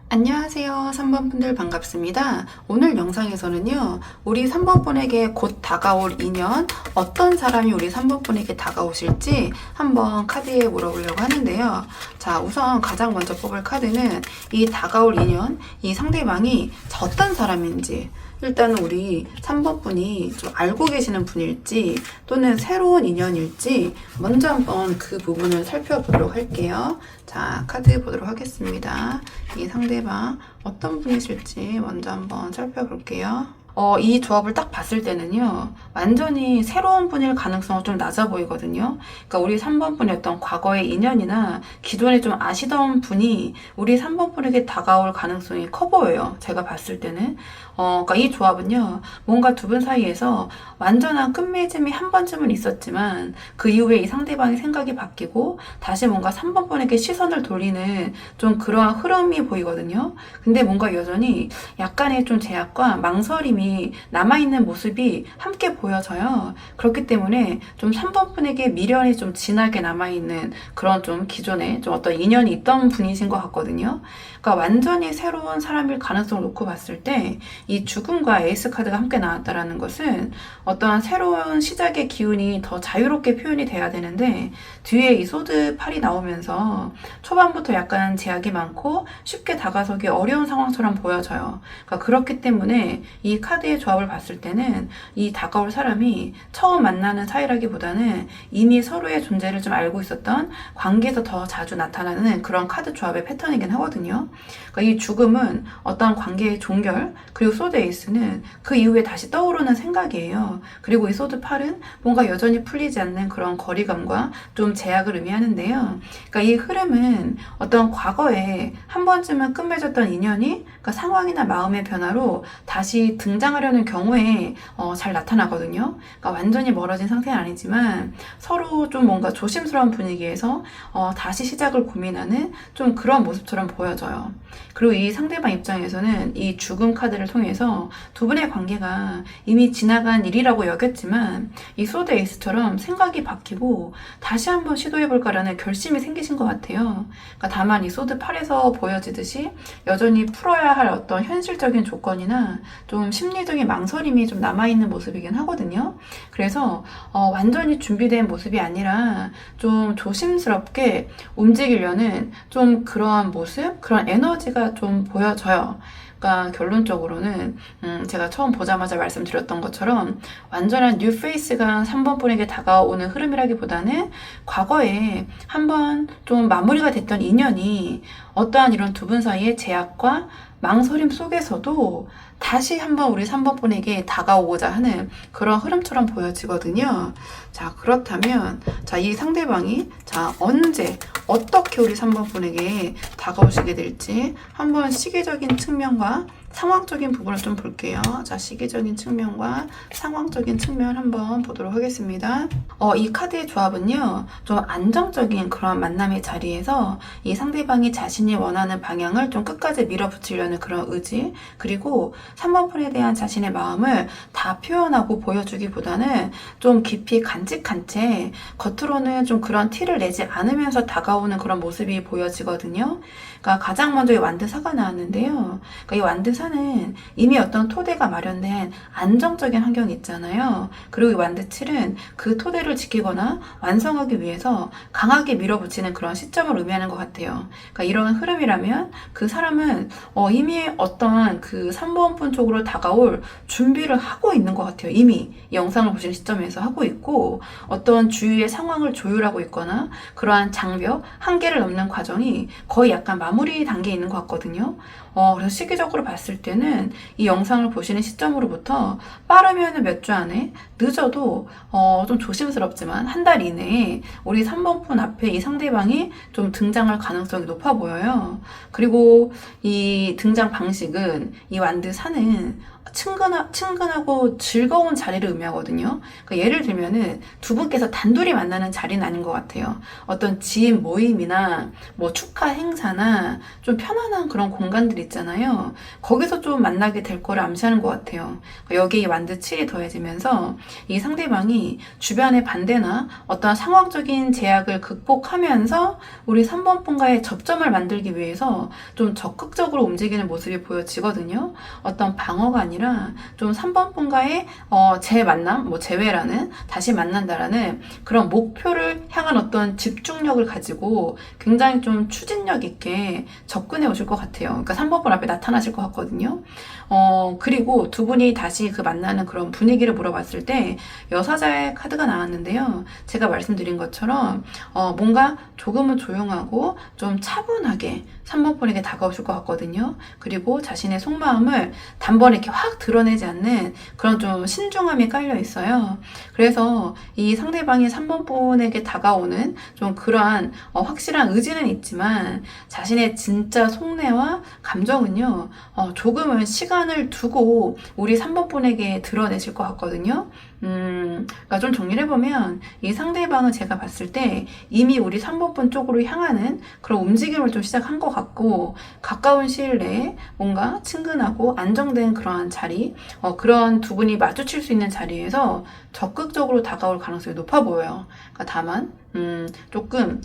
안녕하세요. 3번 분들 반갑습니다. 오늘 영상에서는요, 우리 3번 분에게 곧 다가올 인연, 어떤 사람이 우리 3번 분에게 다가오실지 한번 카드에 물어보려고 하는데요. 자, 우선 가장 먼저 뽑을 카드는 이 다가올 인연, 이 상대방이 어떤 사람인지, 일단은 우리 3번 분이 좀 알고 계시는 분일지 또는 새로운 인연일지 먼저 한번 그 부분을 살펴보도록 할게요. 자, 카드 보도록 하겠습니다. 이 상대방 어떤 분이실지 먼저 한번 살펴볼게요. 이 조합을 딱 봤을 때는요, 완전히 새로운 분일 가능성은 좀 낮아 보이거든요. 그러니까 우리 3번 분의 어떤 과거의 인연이나 기존에 좀 아시던 분이 우리 3번 분에게 다가올 가능성이 커 보여요. 제가 봤을 때는. 그러니까 이 조합은요, 뭔가 두 분 사이에서 완전한 끝맺음이 한 번쯤은 있었지만 그 이후에 이 상대방의 생각이 바뀌고 다시 뭔가 3번 분에게 시선을 돌리는 좀 그러한 흐름이 보이거든요. 근데 뭔가 여전히 약간의 좀 제약과 망설임이 남아있는 모습이 함께 보여져요. 그렇기 때문에 좀 3번 분에게 미련이 좀 진하게 남아있는 그런 좀 기존에 좀 어떤 인연이 있던 분이신 것 같거든요. 그러니까 완전히 새로운 사람일 가능성을 놓고 봤을 때 이 죽음과 에이스 카드가 함께 나왔다라는 것은 어떠한 새로운 시작의 기운이 더 자유롭게 표현이 돼야 되는데 뒤에 이 소드 8이 나오면서 초반부터 약간 제약이 많고 쉽게 다가서기 어려운 상황처럼 보여져요. 그러니까 그렇기 때문에 이 카드의 조합을 봤을 때는 이 다가올 사람이 처음 만나는 사이라기보다는 이미 서로의 존재를 좀 알고 있었던 관계에서 더 자주 나타나는 그런 카드 조합의 패턴이긴 하거든요. 그러니까 이 죽음은 어떤 관계의 종결, 그리고 소드 에이스는 그 이후에 다시 떠오르는 생각이에요. 그리고 이 소드 8은 뭔가 여전히 풀리지 않는 그런 거리감과 좀 제약을 의미하는데요. 그러니까 이 흐름은 어떤 과거에 한 번쯤은 끝맺었던 인연이 그러니까 상황이나 마음의 변화로 다시 등장하려는 경우에 잘 나타나거든요. 그러니까 완전히 멀어진 상태는 아니지만 서로 좀 뭔가 조심스러운 분위기에서 다시 시작을 고민하는 좀 그런 모습처럼 보여져요. 그리고 이 상대방 입장에서는 이 죽음 카드를 통해서 두 분의 관계가 이미 지나간 일이라고 여겼지만 이 소드 에이스처럼 생각이 바뀌고 다시 한번 시도해볼까라는 결심이 생기신 것 같아요. 그러니까 다만 이 소드 8에서 보여지듯이 여전히 풀어야 할 어떤 현실적인 조건이나 좀 심리적인 망설임이 좀 남아있는 모습이긴 하거든요. 그래서 완전히 준비된 모습이 아니라 좀 조심스럽게 움직이려는 좀 그러한 모습, 그런 에너지가 좀 보여져요. 그러니까 결론적으로는 제가 처음 보자마자 말씀드렸던 것처럼 완전한 뉴 페이스가 3번 분에게 다가오는 흐름이라기보다는 과거에 한번 좀 마무리가 됐던 인연이 어떠한 이런 두 분 사이의 제약과 망설임 속에서도 다시 한번 우리 3번 분에게 다가오고자 하는 그런 흐름처럼 보여지거든요. 자, 그렇다면 이 상대방이 언제 어떻게 우리 3번 분에게 다가오시게 될지 한번 시기적인 측면과 상황적인 부분을 좀 볼게요. 자, 시기적인 측면과 상황적인 측면 한번 보도록 하겠습니다. 이 카드의 조합은요, 좀 안정적인 그런 만남의 자리에서 이 상대방이 자신이 원하는 방향을 좀 끝까지 밀어붙이려는 그런 의지, 그리고 3번 분에 대한 자신의 마음을 다 표현하고 보여주기보다는 좀 깊이 간직한 채 겉으로는 좀 그런 티를 내지 않으면서 다가오는 그런 모습이 보여지거든요. 그러니까 가장 먼저 이 완드사가 나왔는데요. 그러니까 이 완드사는 이미 어떤 토대가 마련된 안정적인 환경이 있잖아요. 그리고 이 완드 7은 그 토대를 지키거나 완성하기 위해서 강하게 밀어붙이는 그런 시점을 의미하는 것 같아요. 그러니까 이런 흐름이라면 그 사람은 이미 어떤 그 3번 분 쪽으로 다가올 준비를 하고 있는 것 같아요. 이미 이 영상을 보시는 시점에서 하고 있고 어떤 주위의 상황을 조율하고 있거나 그러한 장벽, 한계를 넘는 과정이 거의 약간 마무리 단계에 있는 것 같거든요. 그래서 시기적으로 봤을 봤을 때는 이 영상을 보시는 시점으로부터 빠르면 몇 주 안에, 늦어도 좀 조심스럽지만 한 달 이내에 우리 3번 분 앞에 이 상대방이 좀 등장할 가능성이 높아 보여요. 그리고 이 등장 방식은 이 완드사는 친근하고 즐거운 자리를 의미하거든요. 그러니까 예를 들면은 두 분께서 단둘이 만나는 자리는 아닌 것 같아요. 어떤 지인 모임이나 뭐 축하 행사나 좀 편안한 그런 공간들 있잖아요. 거기서 좀 만나게 될 거를 암시하는 것 같아요. 그러니까 여기에 완드 7이 더해지면서 이 상대방이 주변의 반대나 어떤 상황적인 제약을 극복하면서 우리 3번 분과의 접점을 만들기 위해서 좀 적극적으로 움직이는 모습이 보여지거든요. 어떤 방어가 아니라 좀 3번 분과의 재만남, 뭐 재회라는, 다시 만난다라는 그런 목표를 향한 어떤 집중력을 가지고 굉장히 좀 추진력 있게 접근해 오실 것 같아요. 그러니까 3번 분 앞에 나타나실 것 같거든요. 그리고 두 분이 다시 그 만나는 그런 분위기를 물어봤을 때 여사자의 카드가 나왔는데요. 제가 말씀드린 것처럼 뭔가 조금은 조용하고 좀 차분하게 3번 분에게 다가오실 것 같거든요. 그리고 자신의 속마음을 단번에 이렇게 확 드러내지 않는 그런 좀 신중함이 깔려 있어요. 그래서 이 상대방이 3번 분에게 다가오는 좀 그러한 확실한 의지는 있지만 자신의 진짜 속내와 감정은요, 조금은 시간을 두고 우리 3번 분에게 드러내실 것 같거든요. 그러니까 좀 정리를 해보면 이 상대방은 제가 봤을 때 이미 우리 3번 분 쪽으로 향하는 그런 움직임을 좀 시작한 것 같고, 가까운 시일 내에 뭔가 친근하고 안정된 그러한 자리, 그런 두 분이 마주칠 수 있는 자리에서 적극적으로 다가올 가능성이 높아 보여요. 그러니까 다만 조금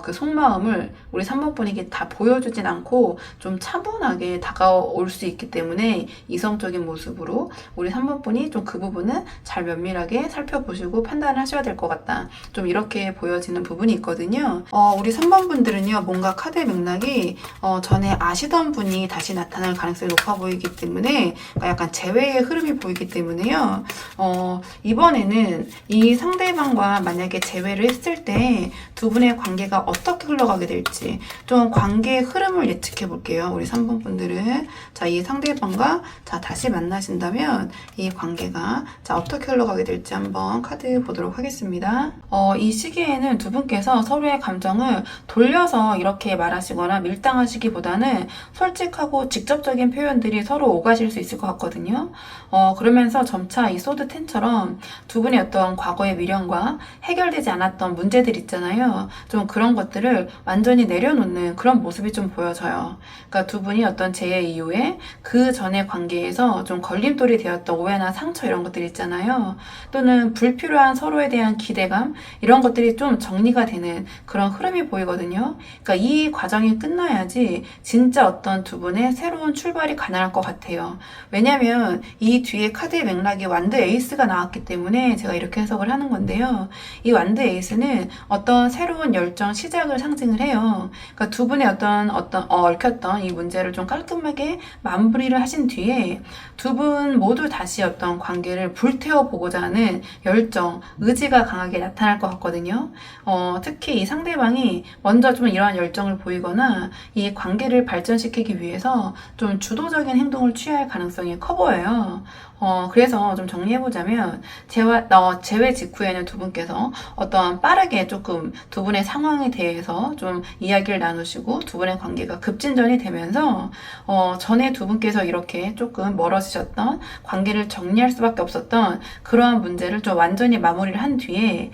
그 속마음을 우리 3번 분에게 다 보여주진 않고 좀 차분하게 다가올 수 있기 때문에 이성적인 모습으로 우리 3번 분이 좀 그 부분은 잘 면밀하게 살펴보시고 판단을 하셔야 될 것 같다. 좀 이렇게 보여지는 부분이 있거든요. 우리 3번 분들은요, 뭔가 카드의 맥락이 전에 아시던 분이 다시 나타날 가능성이 높아 보이기 때문에, 그러니까 약간 재회의 흐름이 보이기 때문에요. 이번에는 이 상대방과 만약에 재회를 했을 때 두 분의 관계가 어떻게 흘러가게 될지 좀 관계의 흐름을 예측해 볼게요. 우리 3번 분들은 자, 이 상대방과 다시 만나신다면 이 관계가 어떻게 흘러가게 될지 한번 카드 보도록 하겠습니다. 이 시기에는 두 분께서 서로의 감정을 돌려서 이렇게 말하시거나 밀당하시기보다는 솔직하고 직접적인 표현들이 서로 오가실 수 있을 것 같거든요. 그러면서 점차 이 소드 10처럼 두 분의 어떤 과거의 미련과 해결되지 않았던 문제들 있잖아요. 좀 그런 것들을 완전히 내려놓는 그런 모습이 좀 보여져요. 그러니까 두 분이 어떤 재해 이후에 그 전의 관계에서 좀 걸림돌이 되었던 오해나 상처 이런 것들 있잖아요. 또는 불필요한 서로에 대한 기대감 이런 것들이 좀 정리가 되는 그런 흐름이 보이거든요. 그러니까 이 과정이 끝나야지 진짜 어떤 두 분의 새로운 출발이 가능할 것 같아요. 왜냐면 이 뒤에 카드의 맥락이 완드 에이스가 나왔기 때문에 제가 이렇게 해석을 하는 건데요. 이 완드 에이스는 어떤 새로운 열정 시작을 상징을 해요. 그러니까 두 분의 어떤 얽혔던 이 문제를 좀 깔끔하게 마무리를 하신 뒤에 두 분 모두 다시 어떤 관계를 불태워 보고자 하는 열정, 의지가 강하게 나타날 것 같거든요. 특히 이 상대방이 먼저 좀 이러한 열정을 보이거나 이 관계를 발전시키기 위해서 좀 주도적인 행동을 취할 가능성이 커 보여요. 그래서 좀 정리해보자면, 재회 직후에는 두 분께서 어떤 빠르게 조금 두 분의 상황에 대해서 좀 이야기를 나누시고 두 분의 관계가 급진전이 되면서, 전에 두 분께서 이렇게 조금 멀어지셨던 관계를 정리할 수밖에 없었던 그러한 문제를 좀 완전히 마무리를 한 뒤에,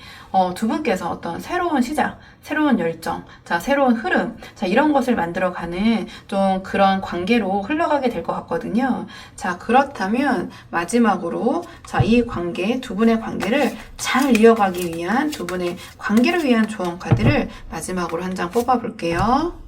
두 분께서 어떤 새로운 시작, 새로운 열정, 새로운 흐름, 이런 것을 만들어가는 좀 그런 관계로 흘러가게 될 것 같거든요. 그렇다면 마지막으로 이 관계, 두 분의 관계를 잘 이어가기 위한 두 분의 관계를 위한 조언 카드를 마지막으로 한 장 뽑아볼게요.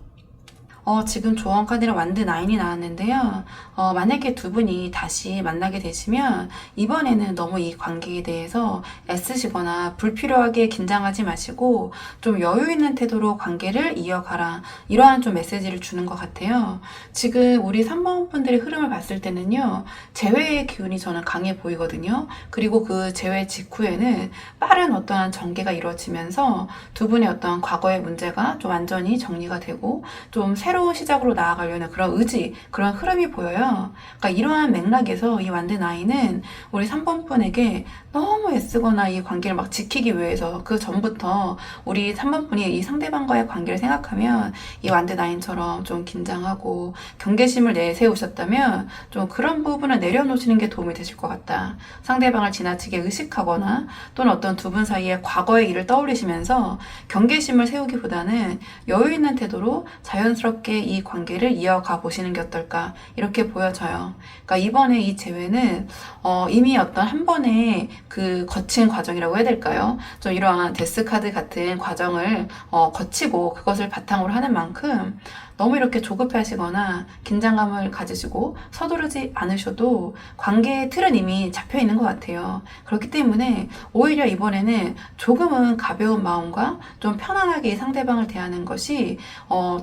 지금 조언 카드랑 완드 9이 나왔는데요. 만약에 두 분이 다시 만나게 되시면 이번에는 너무 이 관계에 대해서 애쓰시거나 불필요하게 긴장하지 마시고 좀 여유 있는 태도로 관계를 이어가라. 이러한 좀 메시지를 주는 것 같아요. 지금 우리 3번 분들의 흐름을 봤을 때는요. 재회의 기운이 저는 강해 보이거든요. 그리고 그 재회 직후에는 빠른 어떠한 전개가 이루어지면서 두 분의 어떤 과거의 문제가 좀 완전히 정리가 되고 좀 새로운 시작으로 나아가려는 그런 의지, 그런 흐름이 보여요. 그러니까 이러한 맥락에서 이 완드 나인은 우리 3번 분에게 너무 애쓰거나 이 관계를 막 지키기 위해서 그 전부터 우리 3번 분이 이 상대방과의 관계를 생각하면 이 완드 나인처럼 좀 긴장하고 경계심을 내세우셨다면 좀 그런 부분을 내려놓으시는 게 도움이 되실 것 같다. 상대방을 지나치게 의식하거나 또는 어떤 두 분 사이의 과거의 일을 떠올리시면서 경계심을 세우기보다는 여유 있는 태도로 자연스럽게 이 관계를 이어가 보시는 게 어떨까 이렇게 보여져요. 그러니까 이번에 이 재회는 이미 어떤 한 번의 그 거친 과정이라고 해야 될까요? 좀 이러한 데스카드 같은 과정을 거치고 그것을 바탕으로 하는 만큼 너무 이렇게 조급해 하시거나 긴장감을 가지시고 서두르지 않으셔도 관계의 틀은 이미 잡혀 있는 것 같아요. 그렇기 때문에 오히려 이번에는 조금은 가벼운 마음과 좀 편안하게 상대방을 대하는 것이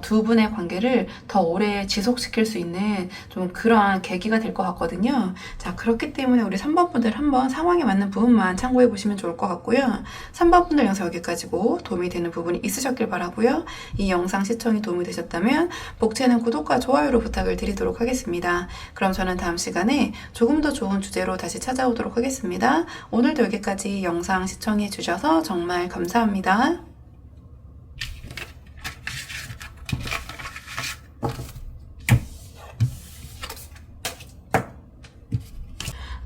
두 분의 관계를 더 오래 지속시킬 수 있는 좀 그러한 계기가 될 것 같거든요. 자, 그렇기 때문에 우리 3번 분들 한번 상황에 맞는 부분만 참고해 보시면 좋을 것 같고요. 3번 분들 영상 여기까지고 도움이 되는 부분이 있으셨길 바라고요. 이 영상 시청이 도움이 되셨다면 복채는 구독과 좋아요로 부탁을 드리도록 하겠습니다. 그럼 저는 다음 시간에 조금 더 좋은 주제로 다시 찾아오도록 하겠습니다. 오늘도 여기까지 영상 시청해 주셔서 정말 감사합니다.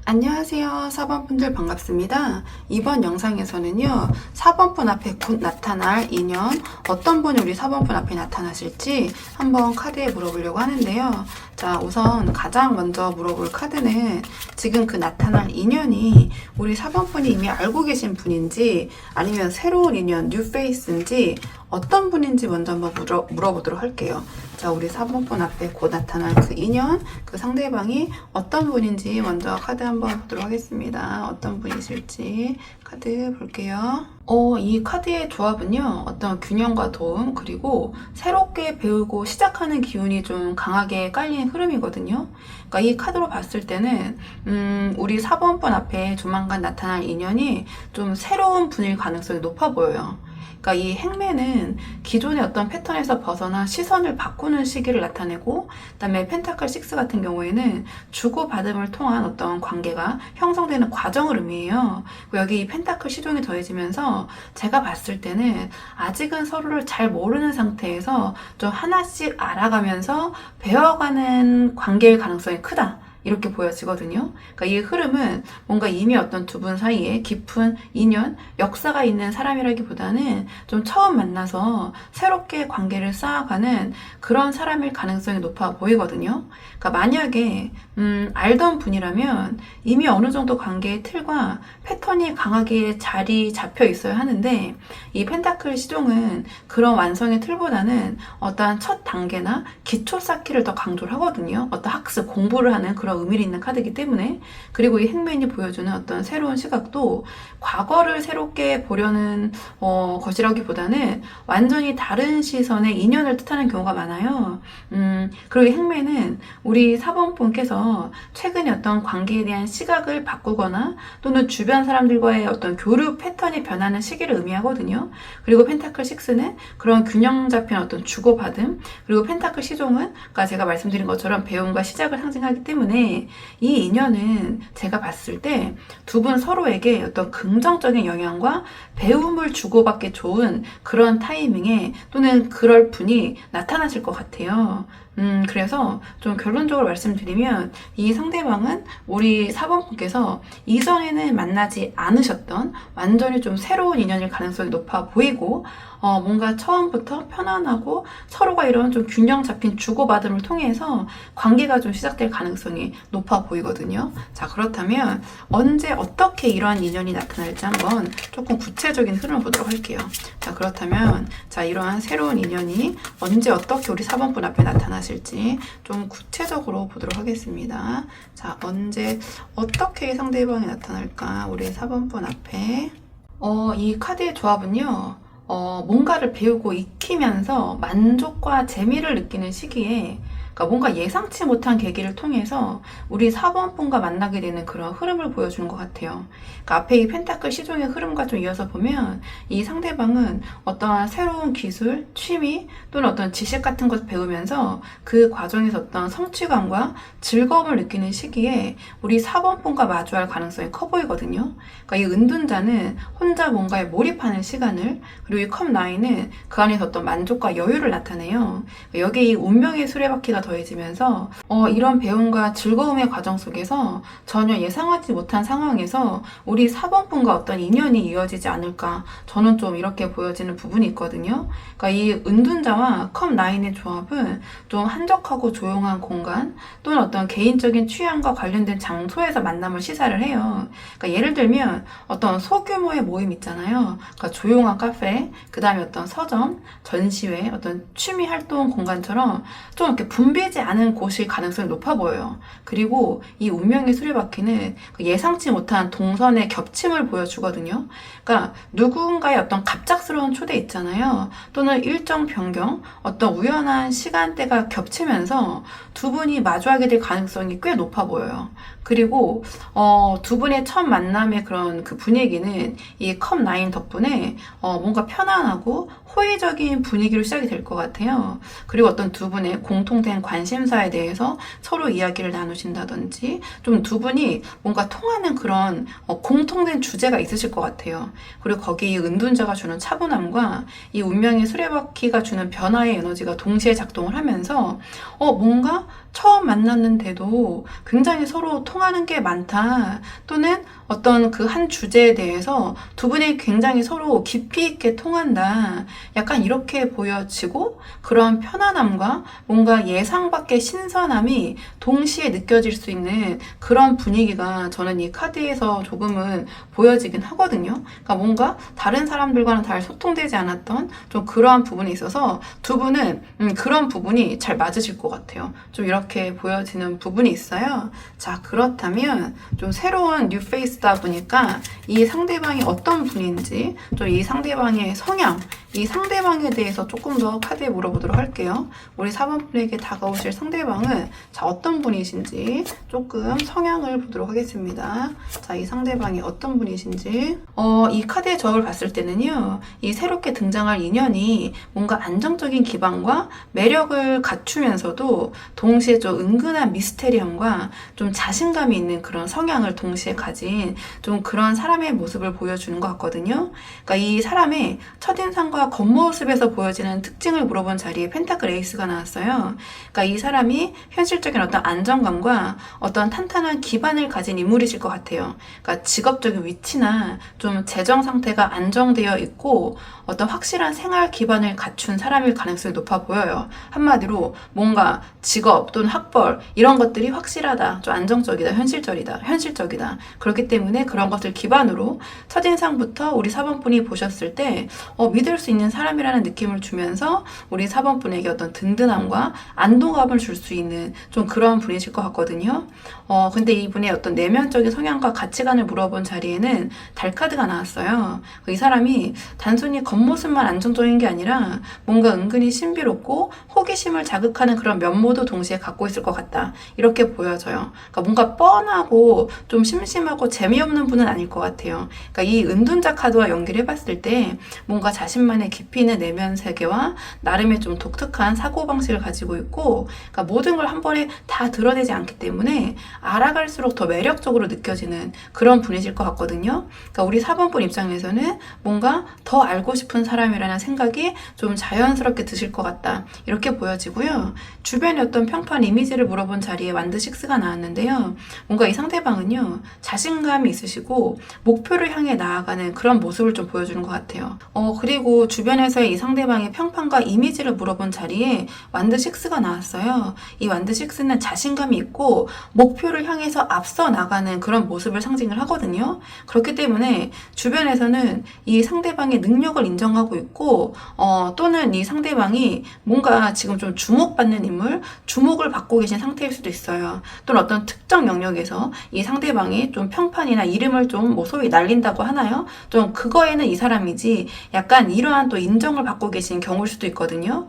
안녕하세요. 4번 분들 반갑습니다. 이번 영상에서는요, 4번 분 앞에 곧 나타날 인연, 어떤 분이 우리 4번 분 앞에 나타나실지 한번 카드에 물어보려고 하는데요. 자, 우선 가장 먼저 물어볼 카드는 지금 그 나타날 인연이 우리 4번 분이 이미 알고 계신 분인지 아니면 새로운 인연, 뉴 페이스인지 어떤 분인지 먼저 한번 물어보도록 할게요. 자, 우리 4번 분 앞에 곧 나타날 그 인연, 그 상대방이 어떤 분인지 먼저 카드 한번 보도록 하겠습니다. 어떤 분이실지 카드 볼게요. 이 카드의 조합은요, 어떤 균형과 도움, 그리고 새롭게 배우고 시작하는 기운이 좀 강하게 깔리는 흐름이거든요. 그러니까 이 카드로 봤을 때는, 우리 4번 분 앞에 조만간 나타날 인연이 좀 새로운 분일 가능성이 높아 보여요. 그러니까 이 행매는 기존의 어떤 패턴에서 벗어나 시선을 바꾸는 시기를 나타내고, 그다음에 펜타클 6 같은 경우에는 주고받음을 통한 어떤 관계가 형성되는 과정을 의미해요. 여기 이 펜타클 시종이 더해지면서 제가 봤을 때는 아직은 서로를 잘 모르는 상태에서 좀 하나씩 알아가면서 배워가는 관계일 가능성이 크다. 이렇게 보여지거든요. 그러니까 이 흐름은 뭔가 이미 어떤 두 분 사이에 깊은 인연, 역사가 있는 사람이라기보다는 좀 처음 만나서 새롭게 관계를 쌓아가는 그런 사람일 가능성이 높아 보이거든요. 그러니까 만약에 알던 분이라면 이미 어느 정도 관계의 틀과 패턴이 강하게 자리 잡혀 있어야 하는데, 이 펜타클 시종은 그런 완성의 틀보다는 어떠한 첫 단계나 기초 쌓기를 더 강조를 하거든요. 어떤 학습, 공부를 하는 그런 의미를 있는 카드이기 때문에. 그리고 이 행맨이 보여주는 어떤 새로운 시각도 과거를 새롭게 보려는 것이라기보다는 완전히 다른 시선의 인연을 뜻하는 경우가 많아요. 그리고 이 행맨은 우리 4번 분께서 최근에 어떤 관계에 대한 시각을 바꾸거나 또는 주변 사람들과의 어떤 교류 패턴이 변하는 시기를 의미하거든요. 그리고 펜타클 6는 그런 균형 잡힌 어떤 주고받음, 그리고 펜타클 시종은 아까 제가 말씀드린 것처럼 배움과 시작을 상징하기 때문에 이 인연은 제가 봤을 때 두 분 서로에게 어떤 긍정적인 영향과 배움을 주고받기 좋은 그런 타이밍에 또는 그럴 분이 나타나실 것 같아요. 그래서 좀 결론적으로 말씀드리면 이 상대방은 우리 4번 분께서 이전에는 만나지 않으셨던 완전히 좀 새로운 인연일 가능성이 높아 보이고, 뭔가 처음부터 편안하고 서로가 이런 좀 균형 잡힌 주고받음을 통해서 관계가 좀 시작될 가능성이 높아 보이거든요. 자, 그렇다면 언제 어떻게 이러한 인연이 나타날지 한번 조금 구체적인 흐름을 보도록 할게요. 자, 그렇다면 자, 이러한 새로운 인연이 언제 어떻게 우리 4번 분 앞에 나타나실지 좀 구체적으로 보도록 하겠습니다. 자, 언제 어떻게 상대방이 나타날까? 우리 4번 분 앞에 이 카드의 조합은요, 뭔가를 배우고 익히면서 만족과 재미를 느끼는 시기에 그러니까 뭔가 예상치 못한 계기를 통해서 우리 4번 분과 만나게 되는 그런 흐름을 보여주는 것 같아요. 그러니까 앞에 이 펜타클 시종의 흐름과 좀 이어서 보면 이 상대방은 어떠한 새로운 기술, 취미 또는 어떤 지식 같은 것을 배우면서 그 과정에서 어떤 성취감과 즐거움을 느끼는 시기에 우리 4번 분과 마주할 가능성이 커 보이거든요. 그러니까 이 은둔자는 혼자 뭔가에 몰입하는 시간을, 그리고 이 컵9은 그 안에서 어떤 만족과 여유를 나타내요. 여기에 이 운명의 수레바퀴가 더해지면서 이런 배움과 즐거움의 과정 속에서 전혀 예상하지 못한 상황에서 우리 4번 분과 어떤 인연이 이어지지 않을까, 저는 좀 이렇게 보여지는 부분이 있거든요. 그러니까 이 은둔자와 컵9의 조합은 좀 한적하고 조용한 공간 또는 어떤 개인적인 취향과 관련된 장소에서 만남을 시사를 해요. 그러니까 예를 들면 어떤 소규모의 모임 있잖아요. 그러니까 조용한 카페, 그 다음에 어떤 서점, 전시회, 어떤 취미 활동 공간처럼 좀 이렇게 붐비지 않은 곳일 가능성이 높아 보여요. 그리고 이 운명의 수레바퀴는 예상치 못한 동선의 겹침을 보여주거든요. 그러니까 누군가의 어떤 갑작스러운 초대 있잖아요. 또는 일정 변경, 어떤 우연한 시간대가 겹치면서 두 분이 마주하게 될 가능성이 꽤 높아 보여요. 그리고 두 분의 첫 만남의 그런 그 분위기는 이 컵9 덕분에 뭔가 편안하고 호의적인 분위기로 시작이 될 것 같아요. 그리고 어떤 두 분의 공통된 관심사에 대해서 서로 이야기를 나누신다든지 좀 두 분이 뭔가 통하는 그런 공통된 주제가 있으실 것 같아요. 그리고 거기 이 은둔자가 주는 차분함과 이 운명의 수레바퀴가 주는 변화의 에너지가 동시에 작동을 하면서 뭔가 처음 만났는데도 굉장히 서로 통하는 게 많다, 또는 어떤 그 한 주제에 대해서 두 분이 굉장히 서로 깊이 있게 통한다, 약간 이렇게 보여지고 그런 편안함과 뭔가 예상 밖의 신선함이 동시에 느껴질 수 있는 그런 분위기가 저는 이 카드에서 조금은 보여지긴 하거든요. 그러니까 뭔가 다른 사람들과는 잘 소통되지 않았던 좀 그러한 부분에 있어서 두 분은 그런 부분이 잘 맞으실 것 같아요. 좀 이렇게 보여지는 부분이 있어요. 자, 그렇다면 좀 새로운 뉴페이스다 보니까 이 상대방이 어떤 분인지, 좀 이 상대방의 성향, 이 상대방에 대해서 조금 더 카드에 물어보도록 할게요. 우리 4번 분에게 다가오실 상대방은 자, 어떤 분이신지 조금 성향을 보도록 하겠습니다. 자, 이 상대방이 어떤 분이신지. 이 카드의 조합을 봤을 때는요, 이 새롭게 등장할 인연이 뭔가 안정적인 기반과 매력을 갖추면서도 동시에 좀 은근한 미스테리함과 좀 자신감이 있는 그런 성향을 동시에 가진 좀 그런 사람의 모습을 보여주는 것 같거든요. 그러니까 이 사람의 첫인상과 겉모습에서 보여지는 특징을 물어본 자리에 펜타클 에이스가 나왔어요. 그러니까 이 사람이 현실적인 어떤 안정감과 어떤 탄탄한 기반을 가진 인물이실 것 같아요. 그러니까 직업적인 위치나 좀 재정 상태가 안정되어 있고 어떤 확실한 생활 기반을 갖춘 사람일 가능성이 높아 보여요. 한마디로 뭔가 직업 또는 학벌 이런 것들이 확실하다, 좀 안정적이다, 현실적이다. 그렇기 때문에 그런 것을 기반으로 첫인상부터 우리 4번 분이 보셨을 때 믿을 수 있는 사람이라는 느낌을 주면서 우리 4번 분에게 어떤 든든함과 안도감을 줄 수 있는 좀 그런 분이실 것 같거든요. 근데 이분의 어떤 내면적인 성향과 가치관을 물어본 자리에는 달 카드가 나왔어요. 이 사람이 단순히 겉모습만 안정적인 게 아니라 뭔가 은근히 신비롭고 호기심을 자극하는 그런 면모도 동시에 갖고 있을 것 같다, 이렇게 보여져요. 그러니까 뭔가 뻔하고 좀 심심하고 재미없는 분은 아닐 것 같아요. 그러니까 이 은둔자 카드와 연결해 봤을 때 뭔가 자신만의 깊이 있는 내면 세계와 나름의 좀 독특한 사고방식을 가지고 있고, 그러니까 모든 걸 한 번에 다 드러내지 않기 때문에 알아갈수록 더 매력적으로 느껴지는 그런 분이실 것 같거든요. 그러니까 우리 4번 분 입장에서는 뭔가 더 알고 싶은 사람이라는 생각이 좀 자연스럽게 드실 것 같다, 이렇게 보여지고요. 주변의 어떤 평판 이미지를 물어본 자리에 완드 6가 나왔는데요. 뭔가 이 상대방은요, 자신감이 있으시고 목표를 향해 나아가는 그런 모습을 좀 보여주는 것 같아요. 그리고 주변에서의 이 상대방의 평판과 이미지를 물어본 자리에 완드 6가 나왔어요. 이 완드 6는 자신감이 있고 목표를 향해서 앞서 나가는 그런 모습을 상징을 하거든요. 그렇기 때문에 주변에서는 이 상대방의 능력을 인정하고 있고 또는 이 상대방이 뭔가 지금 좀 주목받는 인물, 주목을 받고 계신 상태일 수도 있어요. 또는 어떤 특정 영역에서 이 상대방이 좀 평판이나 이름을 좀 뭐 소위 날린다고 하나요? 좀 그거에는 이 사람이지, 약간 이러한 또 인정을 받고 계신 경우일 수도 있거든요.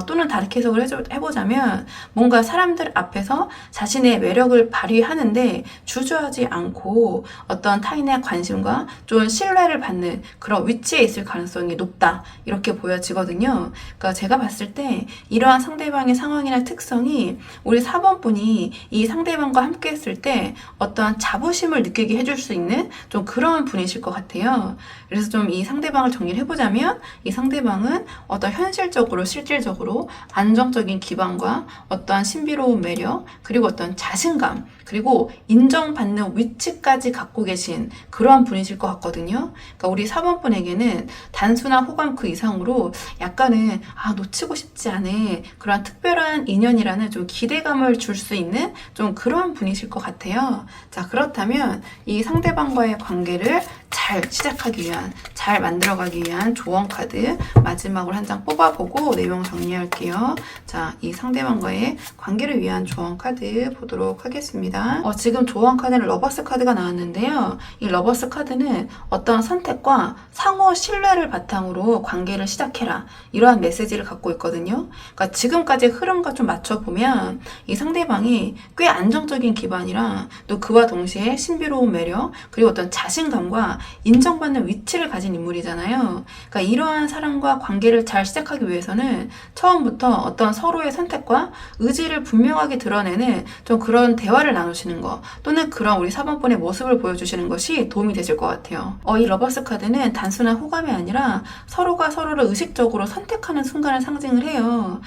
또는 다르게 해석을 해보자면 뭐냐면 뭔가 사람들 앞에서 자신의 매력을 발휘하는데 주저하지 않고 어떤 타인의 관심과 좀 신뢰를 받는 그런 위치에 있을 가능성이 높다. 이렇게 보여지거든요. 그러니까 제가 봤을 때 이러한 상대방의 상황이나 특성이 우리 4번 분이 이 상대방과 함께 했을 때 어떠한 자부심을 느끼게 해줄 수 있는 좀 그런 분이실 것 같아요. 그래서 좀 이 상대방을 정리를 해보자면 이 상대방은 어떤 현실적으로 실질적으로 안정적인 기반과 어떠한 신비로운 매력 그리고 어떤 자신감 그리고 인정받는 위치까지 갖고 계신 그러한 분이실 것 같거든요. 그러니까 우리 4번 분에게는 단순한 호감 그 이상으로 약간은 놓치고 싶지 않은 그러한 특별한 인연이라는 좀 기대감을 줄 수 있는 좀 그러한 분이실 것 같아요. 자, 그렇다면 이 상대방과의 관계를 잘 시작하기 위한, 잘 만들어가기 위한 조언 카드 마지막으로 한 장 뽑아보고 내용 정리할게요. 자, 이 상대방과의 관계를 위한 조언 카드 보도록 하겠습니다. 지금 조언 카드는 러버스 카드가 나왔는데요. 이 러버스 카드는 어떤 선택과 상호 신뢰를 바탕으로 관계를 시작해라. 이러한 메시지를 갖고 있거든요. 그러니까 지금까지의 흐름과 좀 맞춰보면 이 상대방이 꽤 안정적인 기반이랑 또 그와 동시에 신비로운 매력 그리고 어떤 자신감과 인정받는 위치를 가진 인물이잖아요. 그러니까 이러한 사람과 관계를 잘 시작하기 위해서는 처음부터 어떤 서로의 선택과 의지를 분명하게 드러내는 좀 그런 대화를 나누시는 거 또는 그런 우리 4번분의 모습을 보여주시는 것이 도움이 되실 것 같아요. 이 러버스 카드는 단순한 호감이 아니라 서로가 서로를 의식적으로 선택하는 순간을 상징을 해요.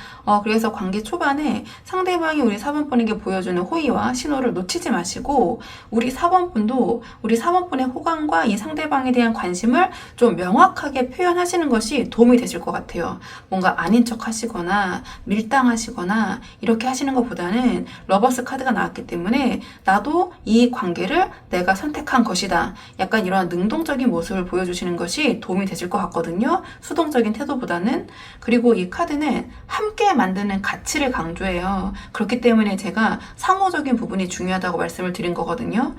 그래서 관계 초반에 상대방이 우리 4번분에게 보여주는 호의와 신호를 놓치지 마시고 우리 4번분도 우리 4번분의 호감과 이 상대방에 대한 관심을 좀 명확하게 표현하시는 것이 도움이 되실 것 같아요. 뭔가 아닌 척 하시거나 밀당하시거나 이렇게 하시는 것보다는 러버스 카드가 나왔기 때문에 나도 이 관계를 내가 선택한 것이다. 약간 이런 능동적인 모습을 보여주시는 것이 도움이 되실 것 같거든요. 수동적인 태도보다는. 그리고 이 카드는 함께 만드는 가치를 강조해요. 그렇기 때문에 제가 상호적인 부분이 중요하다고 말씀을 드린 거거든요.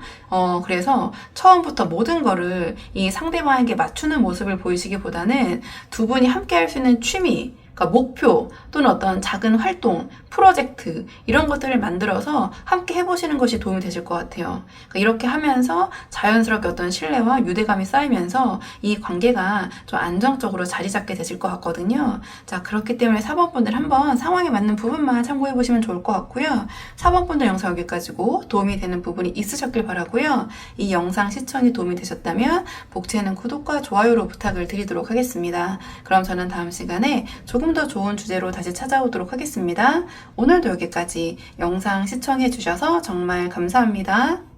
그래서 처음부터 모든 거를 이 상대방에게 맞추는 모습을 보이시기보다는 두 분이 함께 할 수 있는 취미, 그러니까 목표 또는 어떤 작은 활동, 프로젝트 이런 것들을 만들어서 함께 해보시는 것이 도움이 되실 것 같아요. 그러니까 이렇게 하면서 자연스럽게 어떤 신뢰와 유대감이 쌓이면서 이 관계가 좀 안정적으로 자리 잡게 되실 것 같거든요. 자, 그렇기 때문에 4번 분들 한번 상황에 맞는 부분만 참고해 보시면 좋을 것 같고요. 4번 분들 영상 여기까지고 도움이 되는 부분이 있으셨길 바라고요. 이 영상 시청이 도움이 되셨다면 복채는 구독과 좋아요로 부탁을 드리도록 하겠습니다. 그럼 저는 다음 시간에 조금 더 좋은 주제로 다시 찾아오도록 하겠습니다. 오늘도 여기까지 영상 시청해 주셔서 정말 감사합니다.